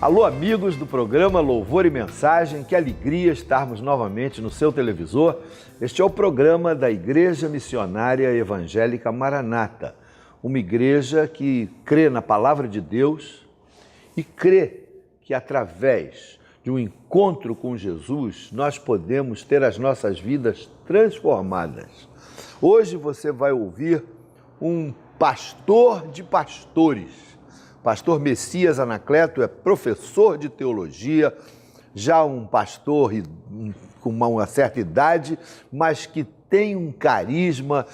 Alô, amigos do programa Louvor e Mensagem, que alegria estarmos novamente no seu televisor. Este é o programa da Igreja Missionária Evangélica Maranata, uma igreja que crê na Palavra de Deus e crê que através de um encontro com Jesus nós podemos ter as nossas vidas transformadas. Hoje você vai ouvir um pastor de pastores. Pastor Messias Anacleto é professor de teologia, já um pastor com uma certa idade, mas que tem um carisma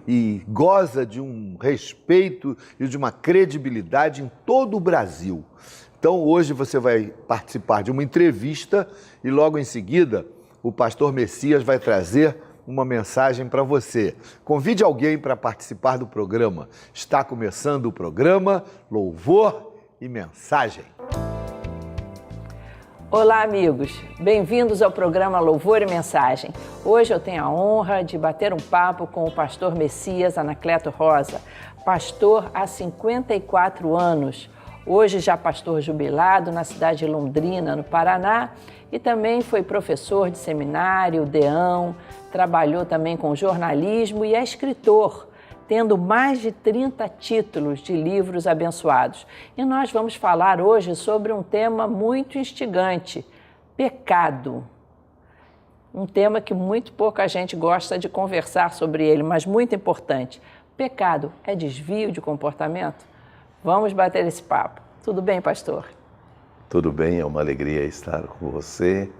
e goza de um respeito e de uma credibilidade em todo o Brasil. Então hoje você vai participar de uma entrevista e logo em seguida o pastor Messias vai trazer uma mensagem para você. Convide alguém para participar do programa. Está começando o programa Louvor e Mensagem. Olá, amigos. Bem-vindos ao programa Louvor e Mensagem. Hoje eu tenho a honra de bater um papo com o pastor Messias Anacleto Rosa, pastor há 54 anos, hoje já pastor jubilado na cidade de Londrina, no Paraná, e também foi professor de seminário, deão, trabalhou também com jornalismo e é escritor, tendo mais de 30 títulos de livros abençoados. E nós vamos falar hoje sobre um tema muito instigante, pecado. Um tema que muito pouca gente gosta de conversar sobre ele, mas muito importante. Pecado é desvio de comportamento? Vamos bater esse papo. Tudo bem, pastor? Tudo bem, é uma alegria estar com você,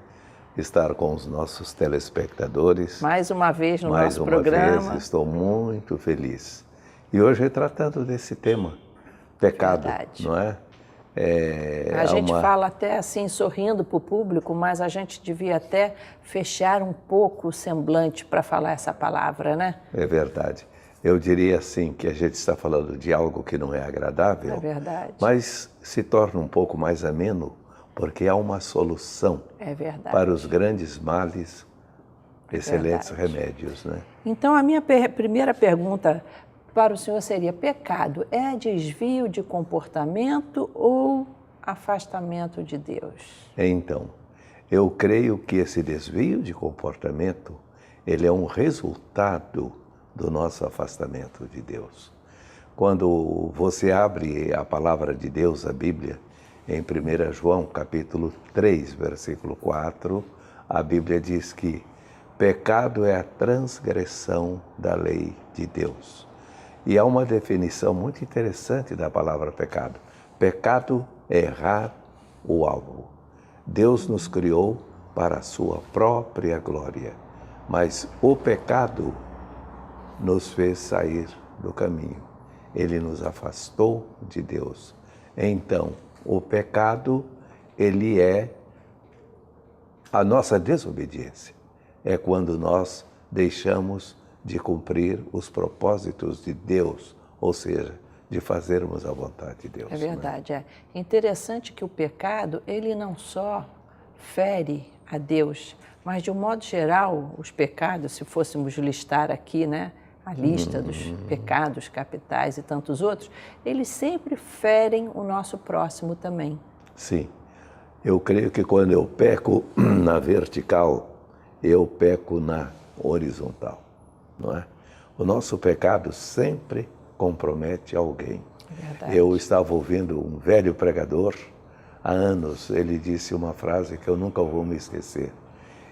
estar com os nossos telespectadores. Mais uma vez no nosso programa. Mais uma vez, estou muito feliz. E hoje tratando desse tema, pecado, Verdade. Não é? A gente fala até assim, sorrindo para o público, mas a gente devia até fechar um pouco o semblante para falar essa palavra, né? É verdade. Eu diria assim que a gente está falando de algo que não é agradável, É verdade. mas se torna um pouco mais ameno, porque há uma solução para os grandes males, excelentes remédios, né? Então, a minha primeira pergunta para o senhor seria: pecado é desvio de comportamento ou afastamento de Deus? Então, eu creio que esse desvio de comportamento, ele é um resultado do nosso afastamento de Deus. Quando você abre a palavra de Deus, a Bíblia, em 1 João, capítulo 3, versículo 4, a Bíblia diz que pecado é a transgressão da lei de Deus. E há uma definição muito interessante da palavra pecado. Pecado é errar o alvo. Deus nos criou para a sua própria glória, mas o pecado nos fez sair do caminho. Ele nos afastou de Deus. Então, o pecado, ele é a nossa desobediência. É quando nós deixamos de cumprir os propósitos de Deus, ou seja, de fazermos a vontade de Deus. É verdade, é interessante que o pecado, ele não só fere a Deus, mas de um modo geral, os pecados, se fôssemos listar aqui, né, a lista dos pecados capitais e tantos outros, eles sempre ferem o nosso próximo também. Sim. Eu creio que quando eu peco na vertical, eu peco na horizontal, não é? O nosso pecado sempre compromete alguém. Verdade. Eu estava ouvindo um velho pregador, há anos, ele disse uma frase que eu nunca vou me esquecer.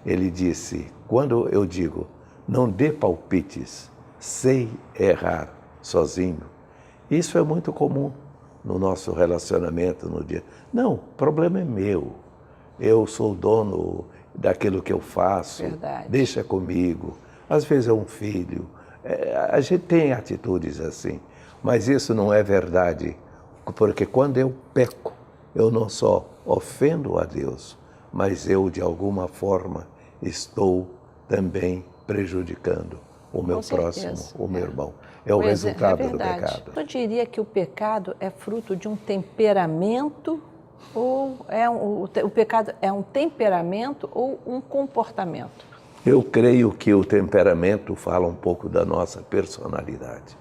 Ele disse: quando eu digo, não dê palpites, sei errar sozinho. Isso é muito comum no nosso relacionamento no dia. Não, o problema é meu. Eu sou o dono daquilo que eu faço. Verdade. Deixa comigo. Às vezes é um filho. A gente tem atitudes assim, mas isso não é verdade. Porque quando eu peco, eu não só ofendo a Deus, mas eu, de alguma forma, estou também prejudicando o meu próximo, o meu irmão. É o resultado do pecado. Eu diria que o pecado é fruto de um temperamento, ou o pecado é um temperamento ou um comportamento? Eu creio que o temperamento fala um pouco da nossa personalidade.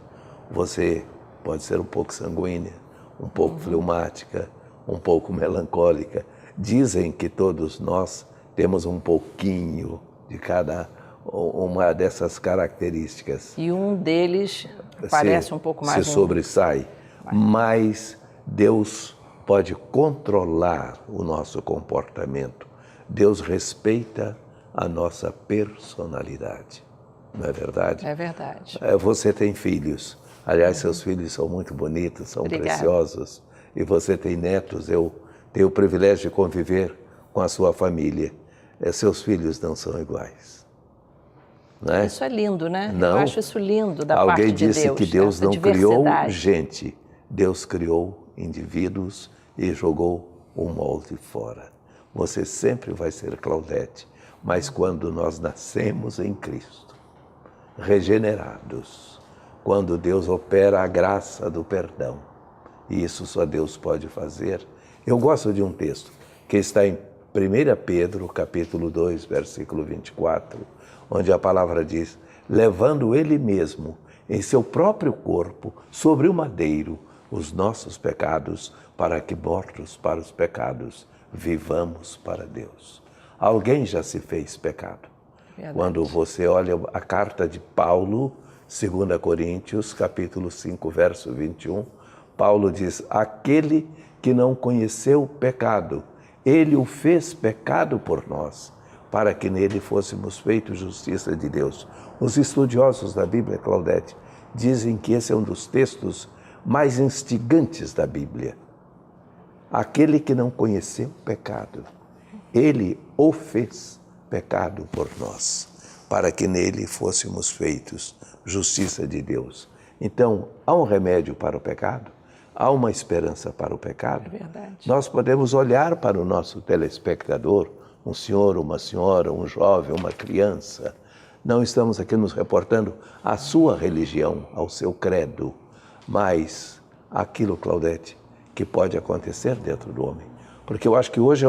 Você pode ser um pouco sanguínea, um pouco fleumática, um pouco melancólica. Dizem que todos nós temos um pouquinho de cada uma dessas características. E um deles parece um pouco mais... Se sobressai. Mas Deus pode controlar o nosso comportamento. Deus respeita a nossa personalidade. Não é verdade? É verdade. Você tem filhos. Aliás, seus filhos são muito bonitos, são preciosos. E você tem netos. Eu tenho o privilégio de conviver com a sua família. Seus filhos não são iguais. Não é? Isso é lindo, né? Não. Eu acho isso lindo da parte de Deus. Alguém disse que Deus não criou gente. Deus criou indivíduos e jogou o molde fora. Você sempre vai ser Claudete, mas quando nós nascemos em Cristo, regenerados, quando Deus opera a graça do perdão, e isso só Deus pode fazer. Eu gosto de um texto que está em 1 Pedro, capítulo 2, versículo 24, onde a palavra diz: levando Ele mesmo em seu próprio corpo sobre o madeiro os nossos pecados, para que, mortos para os pecados, vivamos para Deus. Alguém já se fez pecado. Verdade. Quando você olha a carta de Paulo, 2 Coríntios, capítulo 5, verso 21, Paulo diz: aquele que não conheceu o pecado, ele o fez pecado por nós, para que nele fôssemos feitos justiça de Deus. Os estudiosos da Bíblia, Claudete, dizem que esse é um dos textos mais instigantes da Bíblia. Aquele que não conheceu o pecado, ele o fez pecado por nós, para que nele fôssemos feitos justiça de Deus. Então, há um remédio para o pecado, há uma esperança para o pecado. É verdade. Nós podemos olhar para o nosso telespectador, um senhor, uma senhora, um jovem, uma criança. Não estamos aqui nos reportando à sua religião, ao seu credo, mas aquilo, Claudete, que pode acontecer dentro do homem. Porque eu acho que hoje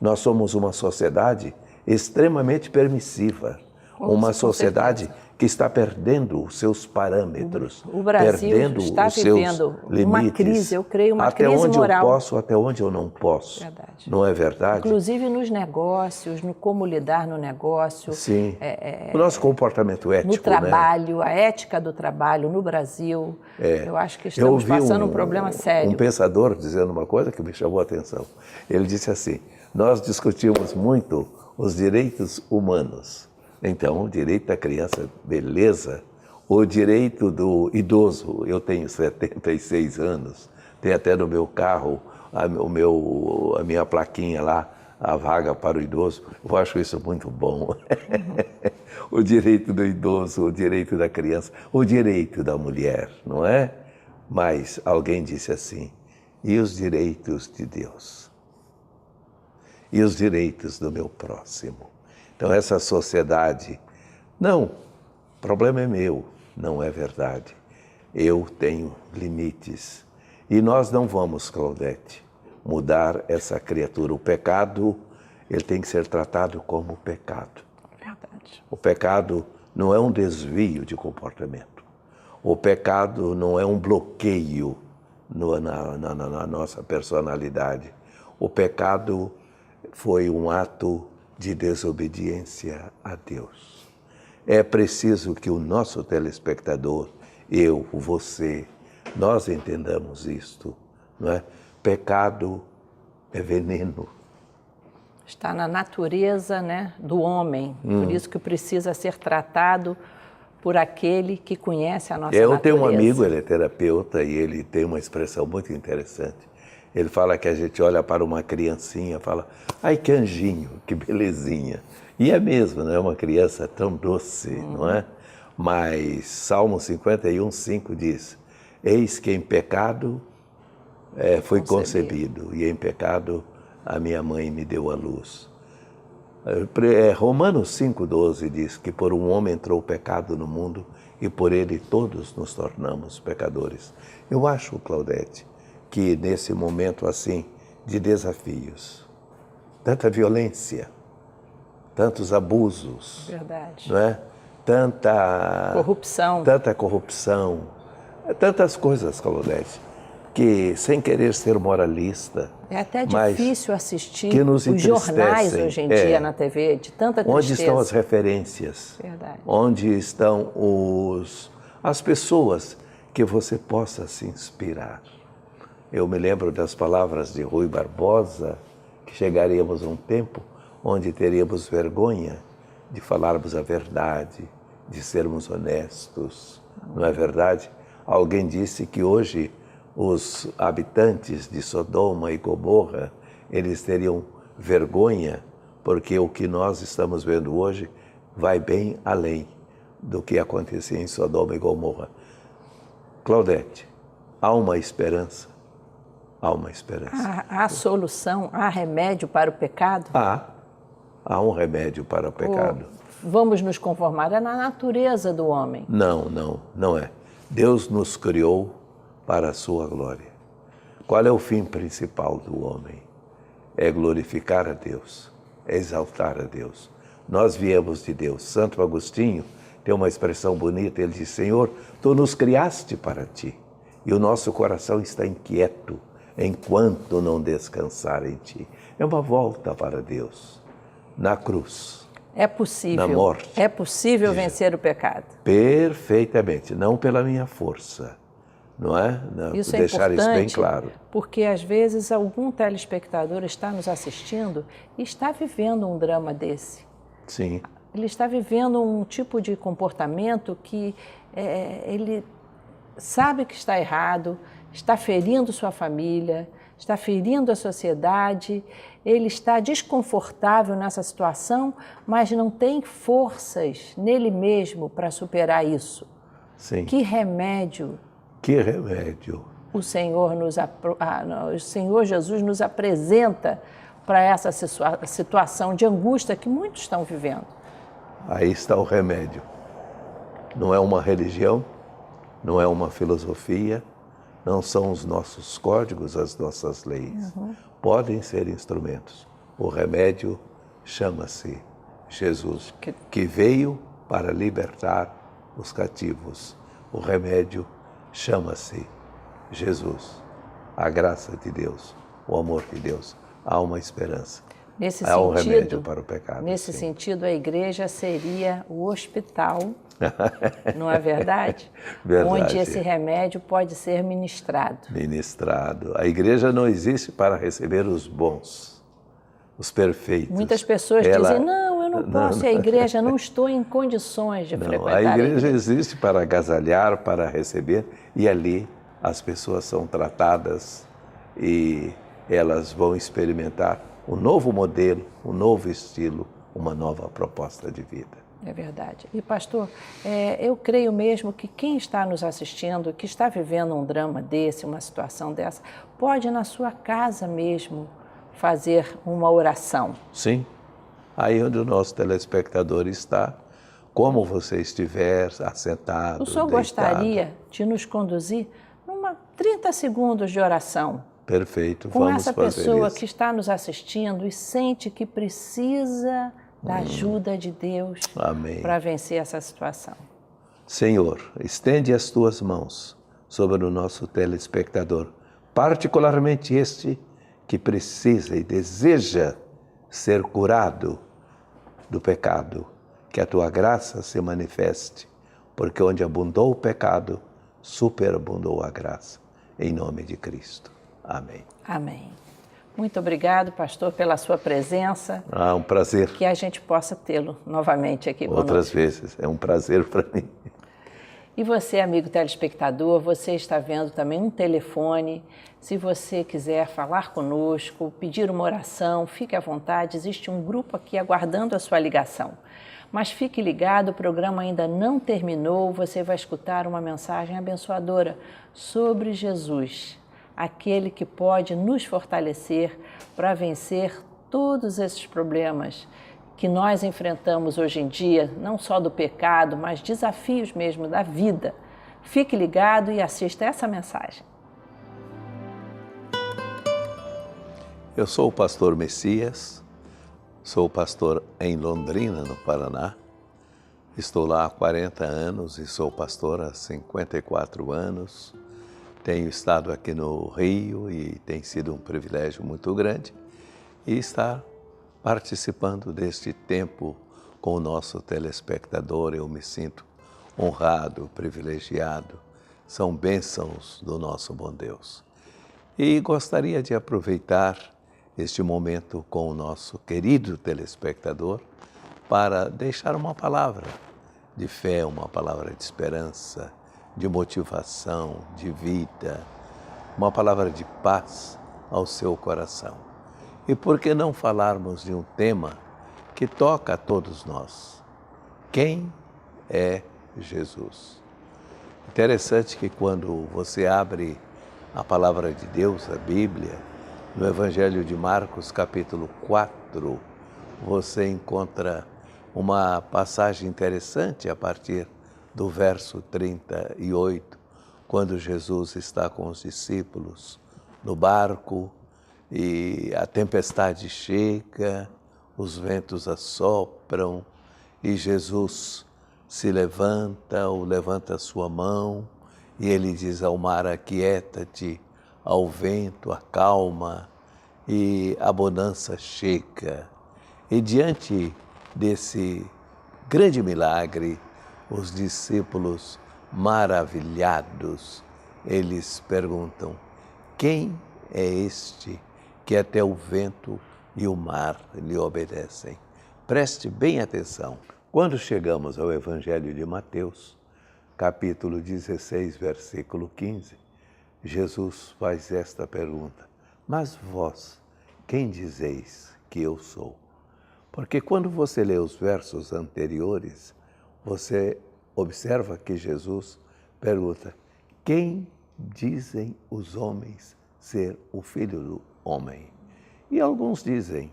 nós somos uma sociedade extremamente permissiva, uma sociedade que está perdendo os seus parâmetros, o Brasil perdendo está os seus vivendo limites. Uma crise, eu creio, uma até crise onde moral. Eu posso, até onde eu não posso. Verdade. Não é verdade? Inclusive nos negócios, no como lidar no negócio. Sim. O nosso comportamento ético, no trabalho, né? A ética do trabalho no Brasil. Eu acho que estamos passando um problema sério. Um pensador dizendo uma coisa que me chamou a atenção. Ele disse assim: nós discutimos muito os direitos humanos. Então, o direito da criança, beleza. O direito do idoso, eu tenho 76 anos, tem até no meu carro a minha plaquinha lá, a vaga para o idoso. Eu acho isso muito bom. O direito do idoso, o direito da criança, o direito da mulher, não é? Mas alguém disse assim: e os direitos de Deus? E os direitos do meu próximo? Então, essa sociedade, não, o problema é meu, não é verdade. Eu tenho limites. E nós não vamos, Claudete, mudar essa criatura. O pecado, ele tem que ser tratado como pecado. Verdade. O pecado não é um desvio de comportamento. O pecado não é um bloqueio na nossa personalidade. O pecado foi um ato de desobediência a Deus. É preciso que o nosso telespectador, eu, você, nós entendamos isto, não é? Pecado é veneno. Está na natureza, né, do homem, por isso que precisa ser tratado por aquele que conhece a nossa natureza. Eu tenho um amigo, ele é terapeuta, e ele tem uma expressão muito interessante. Ele fala que a gente olha para uma criancinha e fala: ai, que anjinho, que belezinha. E é mesmo, né? Uma criança tão doce, não é? Mas Salmo 51, 5 diz: eis que em pecado foi concebido, e em pecado a minha mãe me deu a luz. Romanos 5,12 diz que por um homem entrou o pecado no mundo e por ele todos nos tornamos pecadores. Eu acho, Claudete, que nesse momento assim de desafios, tanta violência, tantos abusos, verdade, não é? Tanta corrupção, tantas coisas, Claudete. que, sem querer ser moralista, É até mas difícil assistir que nos os jornais entristecem. hoje em dia na TV, de tanta tristeza. Onde estão as referências? Verdade. Onde estão as pessoas que você possa se inspirar? Eu me lembro das palavras de Rui Barbosa, que chegaríamos a um tempo onde teríamos vergonha de falarmos a verdade, de sermos honestos. Não é verdade? Alguém disse que hoje os habitantes de Sodoma e Gomorra, eles teriam vergonha, porque o que nós estamos vendo hoje vai bem além do que acontecia em Sodoma e Gomorra. Claudete, há uma esperança? Há uma esperança. Há solução, há remédio para o pecado? Há um remédio para o pecado. Vamos nos conformar, é na natureza do homem. Não é. Deus nos criou para a sua glória. Qual é o fim principal do homem? É glorificar a Deus, é exaltar a Deus. Nós viemos de Deus. Santo Agostinho tem uma expressão bonita, ele diz: Senhor, Tu nos criaste para Ti, e o nosso coração está inquieto enquanto não descansar em Ti. É uma volta para Deus, na cruz. É possível. Na morte. É possível vencer o pecado. Perfeitamente, não pela minha força, não é? Não, Isso é deixar importante, isso bem claro. porque às vezes algum telespectador está nos assistindo e está vivendo um drama desse. Sim. Ele está vivendo um tipo de comportamento que ele sabe que está errado, está ferindo sua família, está ferindo a sociedade, ele está desconfortável nessa situação, mas não tem forças nele mesmo para superar isso. Sim. Que remédio Que remédio. o Senhor Jesus nos apresenta para essa situação de angústia que muitos estão vivendo? Aí está o remédio. Não é uma religião, não é uma filosofia, não são os nossos códigos, as nossas leis. Podem ser instrumentos. O remédio chama-se Jesus, que veio para libertar os cativos. O remédio chama-se Jesus. A graça de Deus, o amor de Deus. Há uma esperança. Nesse Há um sentido, remédio para o pecado. Nesse sim. sentido, a igreja seria o hospital, não é verdade? Verdade. Onde esse remédio pode ser ministrado. Ministrado. A igreja não existe para receber os bons, os perfeitos. Muitas pessoas dizem, não, eu não posso ir à igreja, não estou em condições de frequentar a igreja existe para agasalhar, para receber, e ali as pessoas são tratadas e elas vão experimentar um novo modelo, um novo estilo, uma nova proposta de vida. É verdade. E pastor, eu creio mesmo que quem está nos assistindo, que está vivendo um drama desse, uma situação dessa, pode na sua casa mesmo fazer uma oração. Sim. Aí onde o nosso telespectador está, como você estiver assentado, O senhor deitado. gostaria de nos conduzir numa 30 segundos de oração? Perfeito, Com vamos essa fazer pessoa isso. que está nos assistindo e sente que precisa da ajuda de Deus Amém. para vencer essa situação. Senhor, estende as tuas mãos sobre o nosso telespectador, particularmente este que precisa e deseja ser curado do pecado. Que a tua graça se manifeste, porque onde abundou o pecado, superabundou a graça. Em nome de Cristo. Amém. Amém. Muito obrigado, pastor, pela sua presença. Um prazer. Que a gente possa tê-lo novamente aqui conosco. Outras vezes. É um prazer para mim. E você, amigo telespectador, você está vendo também um telefone. Se você quiser falar conosco, pedir uma oração, fique à vontade. Existe um grupo aqui aguardando a sua ligação. Mas fique ligado, o programa ainda não terminou. Você vai escutar uma mensagem abençoadora sobre Jesus, aquele que pode nos fortalecer para vencer todos esses problemas que nós enfrentamos hoje em dia, não só do pecado, mas desafios mesmo da vida. Fique ligado e assista essa mensagem. Eu sou o pastor Messias, sou pastor em Londrina, no Paraná. Estou lá há 40 anos e sou pastor há 54 anos. Tenho estado aqui no Rio e tem sido um privilégio muito grande e estar participando deste tempo com o nosso telespectador. Eu me sinto honrado, privilegiado. São bênçãos do nosso bom Deus. E gostaria de aproveitar este momento com o nosso querido telespectador para deixar uma palavra de fé, uma palavra de esperança, de motivação, de vida, uma palavra de paz ao seu coração. E por que não falarmos de um tema que toca a todos nós? Quem é Jesus? Interessante que quando você abre a palavra de Deus, a Bíblia, no Evangelho de Marcos, capítulo 4, você encontra uma passagem interessante a partir do verso 38, quando Jesus está com os discípulos no barco e a tempestade chega, os ventos assopram e Jesus se levanta ou levanta a sua mão e ele diz ao mar: aquieta-te, ao vento, acalma, e a bonança chega. E diante desse grande milagre, os discípulos maravilhados, eles perguntam: quem é este que até o vento e o mar lhe obedecem? Preste bem atenção. Quando chegamos ao Evangelho de Mateus, capítulo 16, versículo 15, Jesus faz esta pergunta: mas vós, quem dizeis que eu sou? Porque quando você lê os versos anteriores, você observa que Jesus pergunta: quem dizem os homens ser o Filho do Homem? E alguns dizem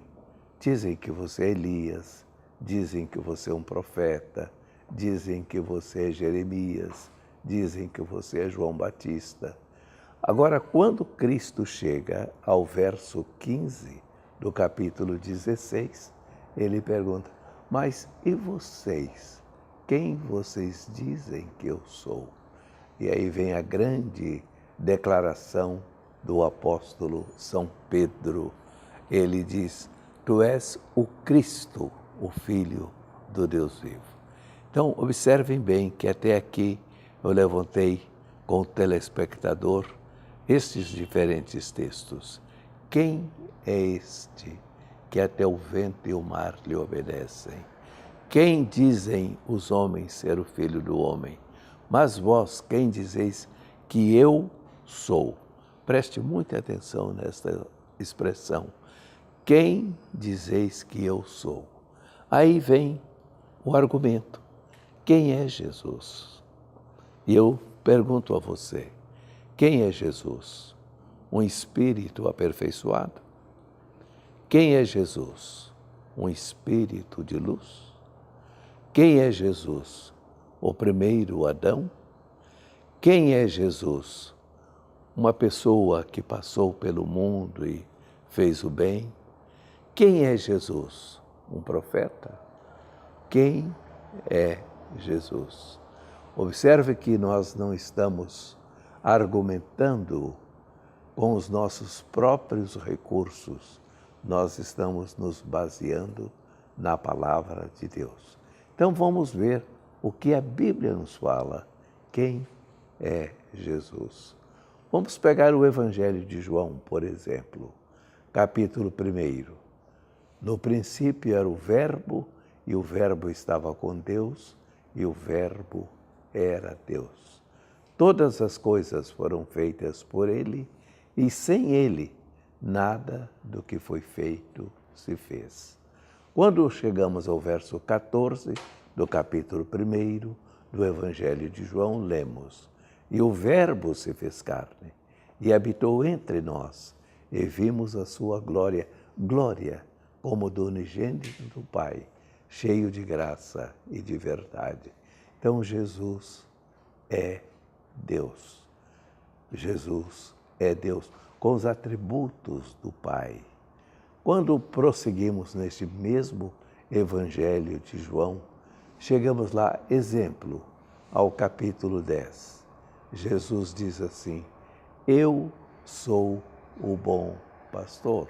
que você é Elias, dizem que você é um profeta, dizem que você é Jeremias, dizem que você é João Batista. Agora, quando Cristo chega ao verso 15 do capítulo 16, ele pergunta: mas e vocês? Quem vocês dizem que eu sou? E aí vem a grande declaração do apóstolo São Pedro. Ele diz: tu és o Cristo, o Filho do Deus vivo. Então, observem bem que até aqui eu levantei com o telespectador estes diferentes textos. Quem é este que até o vento e o mar lhe obedecem? Quem dizem os homens ser o Filho do Homem? Mas vós, quem dizeis que eu sou? Preste muita atenção nesta expressão. Quem dizeis que eu sou? Aí vem o argumento. Quem é Jesus? E eu pergunto a você: quem é Jesus? Um espírito aperfeiçoado? Quem é Jesus? Um espírito de luz? Quem é Jesus? O primeiro Adão? Quem é Jesus? Uma pessoa que passou pelo mundo e fez o bem? Quem é Jesus? Um profeta? Quem é Jesus? Observe que nós não estamos argumentando com os nossos próprios recursos, nós estamos nos baseando na palavra de Deus. Então vamos ver o que a Bíblia nos fala. Quem é Jesus? Vamos pegar o Evangelho de João, por exemplo, capítulo 1. No princípio era o Verbo, e o Verbo estava com Deus, e o Verbo era Deus. Todas as coisas foram feitas por Ele, e sem Ele, nada do que foi feito se fez. Quando chegamos ao verso 14 do capítulo 1 do Evangelho de João, lemos: e o Verbo se fez carne, e habitou entre nós, e vimos a sua glória, glória como do unigênito do Pai, cheio de graça e de verdade. Então Jesus é Deus. Jesus é Deus, com os atributos do Pai. Quando prosseguimos neste mesmo Evangelho de João, chegamos lá, exemplo, ao capítulo 10. Jesus diz assim: Eu sou o bom pastor.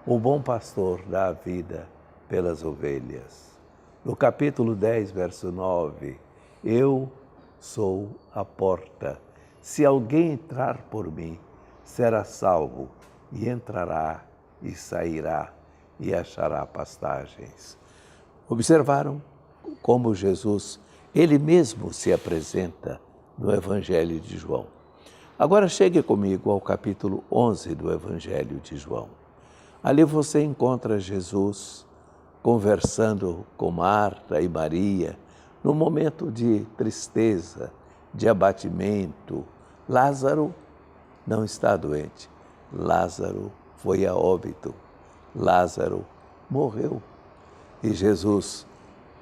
O bom pastor dá a vida pelas ovelhas. No capítulo 10, verso 9, eu sou a porta. Se alguém entrar por mim, será salvo, e entrará e sairá e achará pastagens. Observaram como Jesus, ele mesmo se apresenta no Evangelho de João. Agora chegue comigo ao capítulo 11 do Evangelho de João. Ali você encontra Jesus conversando com Marta e Maria, num momento de tristeza, de abatimento. Lázaro não está doente. Lázaro foi a óbito. Lázaro morreu. E Jesus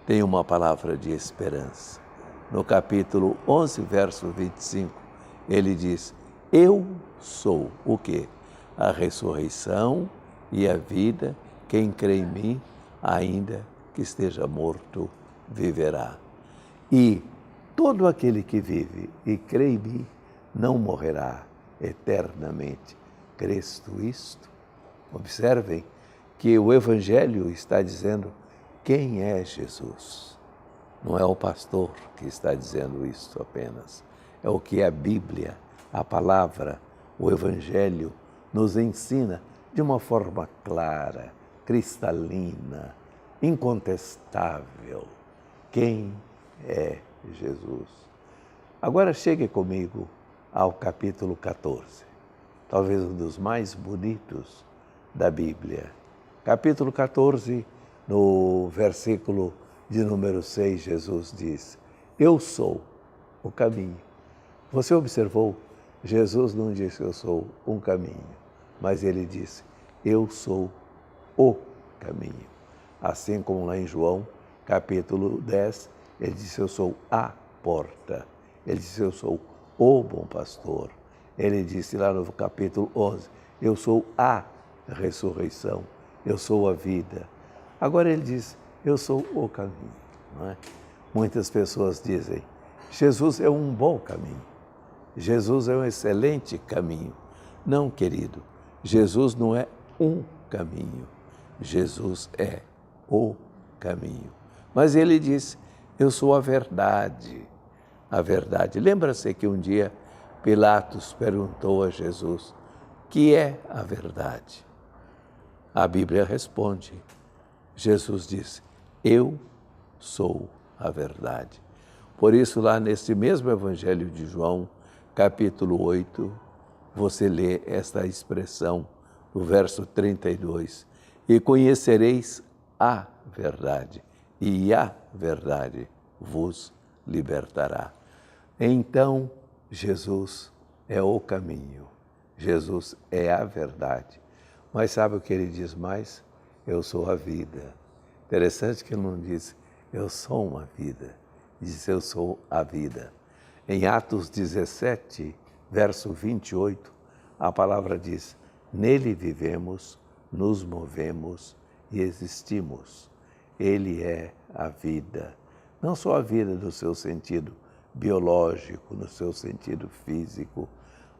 tem uma palavra de esperança. No capítulo 11, verso 25, ele diz, eu sou o quê? A ressurreição e a vida, quem crê em mim, ainda que esteja morto, viverá. E todo aquele que vive e crê em mim, não morrerá eternamente. Crês tu isto? Observem que o Evangelho está dizendo quem é Jesus. Não é o pastor que está dizendo isso apenas. É o que a Bíblia, a palavra, o Evangelho nos ensina de uma forma clara, cristalina, incontestável. Quem é Jesus? Agora chegue comigo ao capítulo 14, talvez um dos mais bonitos da Bíblia. Capítulo 14, no versículo de número 6, Jesus diz, eu sou o caminho. Você observou? Jesus não disse eu sou um caminho, mas ele disse eu sou o caminho. Assim como lá em João, capítulo 10, ele disse eu sou a porta. Ele disse eu sou o bom pastor. Ele disse lá no capítulo 11, eu sou a ressurreição, eu sou a vida. Agora ele diz, eu sou o caminho. Não é? Muitas pessoas dizem, Jesus é um bom caminho, Jesus é um excelente caminho. Não, querido, Jesus não é um caminho, Jesus é o caminho. Mas ele diz, eu sou a verdade. A verdade. Lembra-se que um dia Pilatos perguntou a Jesus, que é a verdade? A Bíblia responde, Jesus disse, eu sou a verdade. Por isso, lá nesse mesmo Evangelho de João, capítulo 8, você lê esta expressão, no verso 32, e conhecereis a verdade, e a verdade vos libertará. Então, Jesus é o caminho, Jesus é a verdade. Mas sabe o que ele diz mais? Eu sou a vida. Interessante que ele não diz, eu sou uma vida. Diz, eu sou a vida. Em Atos 17, verso 28, a palavra diz, nele vivemos, nos movemos e existimos. Ele é a vida. Não só a vida no seu sentido biológico, no seu sentido físico,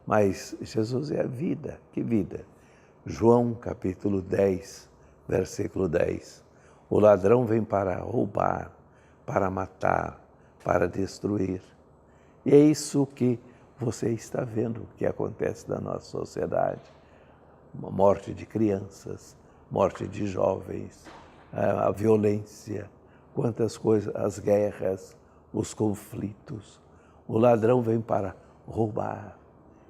mas Jesus é a vida. Que vida? João capítulo 10, versículo 10. O ladrão vem para roubar, para matar, para destruir. E é isso que você está vendo que acontece na nossa sociedade. Morte de crianças, morte de jovens, a violência, quantas coisas, as guerras, os conflitos. O ladrão vem para roubar,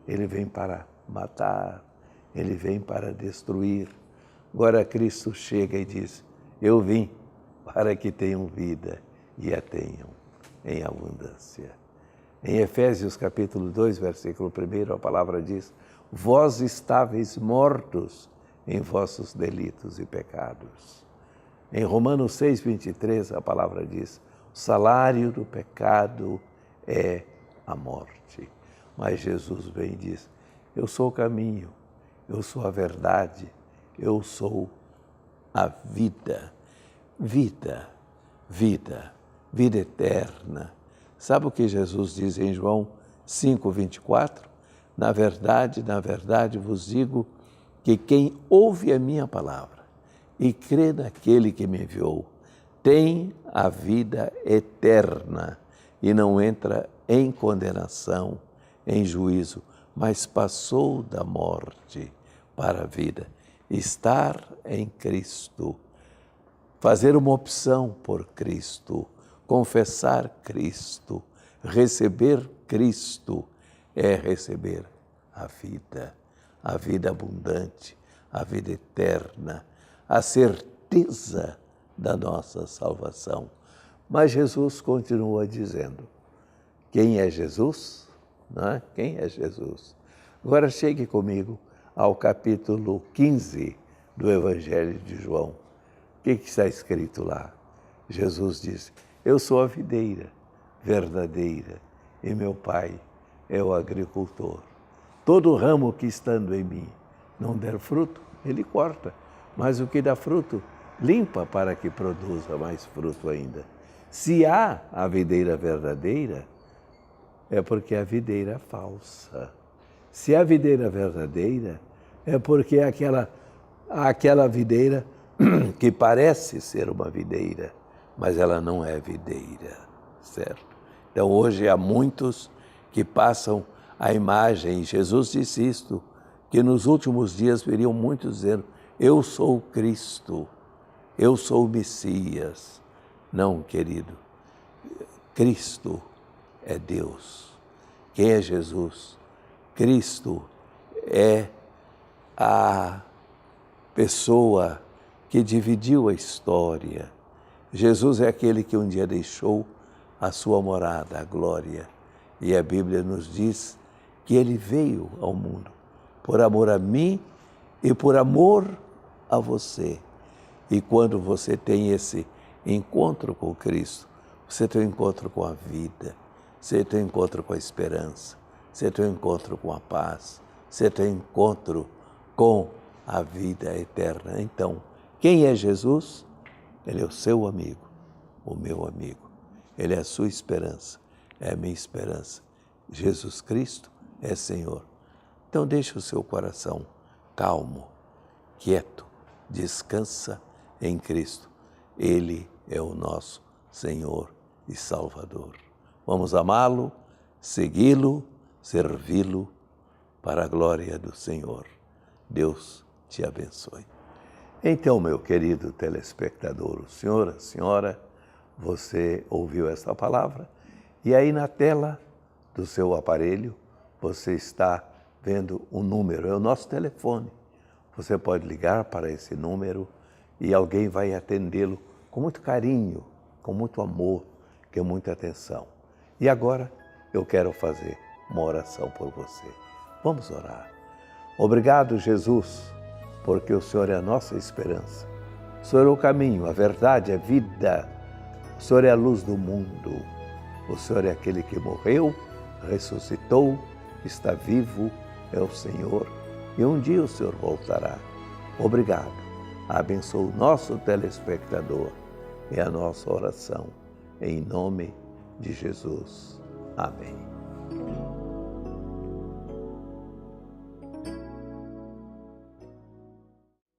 ele vem para matar, ele vem para destruir. Agora Cristo chega e diz, eu vim para que tenham vida e a tenham em abundância. Em Efésios capítulo 2, versículo 1, a palavra diz, vós estáveis mortos em vossos delitos e pecados. Em Romanos 6, 23, a palavra diz, o salário do pecado é a morte. Mas Jesus vem e diz, eu sou o caminho, eu sou a verdade, eu sou a vida. Vida, vida, vida eterna. Sabe o que Jesus diz em João 5, 24? na verdade vos digo que quem ouve a minha palavra e crê naquele que me enviou, tem a vida eterna e não entra em condenação, em juízo, mas passou da morte para a vida. Estar em Cristo, fazer uma opção por Cristo, confessar Cristo, receber Cristo, é receber a vida abundante, a vida eterna, a certeza da nossa salvação. Mas Jesus continua dizendo, quem é Jesus? Não é? Quem é Jesus? Agora chegue comigo ao capítulo 15 do Evangelho de João. O que está escrito lá? Jesus diz, eu sou a videira verdadeira e meu Pai é o agricultor. Todo ramo que estando em mim não der fruto, ele corta, mas o que dá fruto, limpa para que produza mais fruto ainda. Se há a videira verdadeira, é porque a videira é falsa. Se a videira verdadeira, é porque aquela videira que parece ser uma videira, mas ela não é videira, certo? Então hoje há muitos que passam a imagem, Jesus disse isto, que nos últimos dias viriam muitos dizendo, eu sou o Cristo, eu sou o Messias. Não, querido, Cristo é Deus. Quem é Jesus? Cristo é a pessoa que dividiu a história. Jesus é aquele que um dia deixou a sua morada, a glória. E a Bíblia nos diz que ele veio ao mundo por amor a mim e por amor a você. E quando você tem esse encontro com Cristo, você tem um encontro com a vida, você tem um encontro com a esperança, você tem um encontro com a paz, você tem um encontro com a vida eterna. Então, quem é Jesus? Ele é o seu amigo, o meu amigo. Ele é a sua esperança, é a minha esperança. Jesus Cristo é Senhor. Então deixe o seu coração calmo, quieto, descansa em Cristo. Ele é o nosso Senhor e Salvador. Vamos amá-lo, segui-lo, servi-lo para a glória do Senhor. Deus te abençoe. Então, meu querido telespectador, o senhor, a senhora, você ouviu essa palavra e aí na tela do seu aparelho você está vendo um número, é o nosso telefone. Você pode ligar para esse número e alguém vai atendê-lo com muito carinho, com muito amor, com muita atenção. E agora eu quero fazer uma oração por você. Vamos orar. Obrigado, Jesus, porque o Senhor é a nossa esperança. O Senhor é o caminho, a verdade, a vida. O Senhor é a luz do mundo. O Senhor é aquele que morreu, ressuscitou, está vivo, é o Senhor. E um dia o Senhor voltará. Obrigado. Abençoa o nosso telespectador. É a nossa oração. Em nome de Jesus. Amém.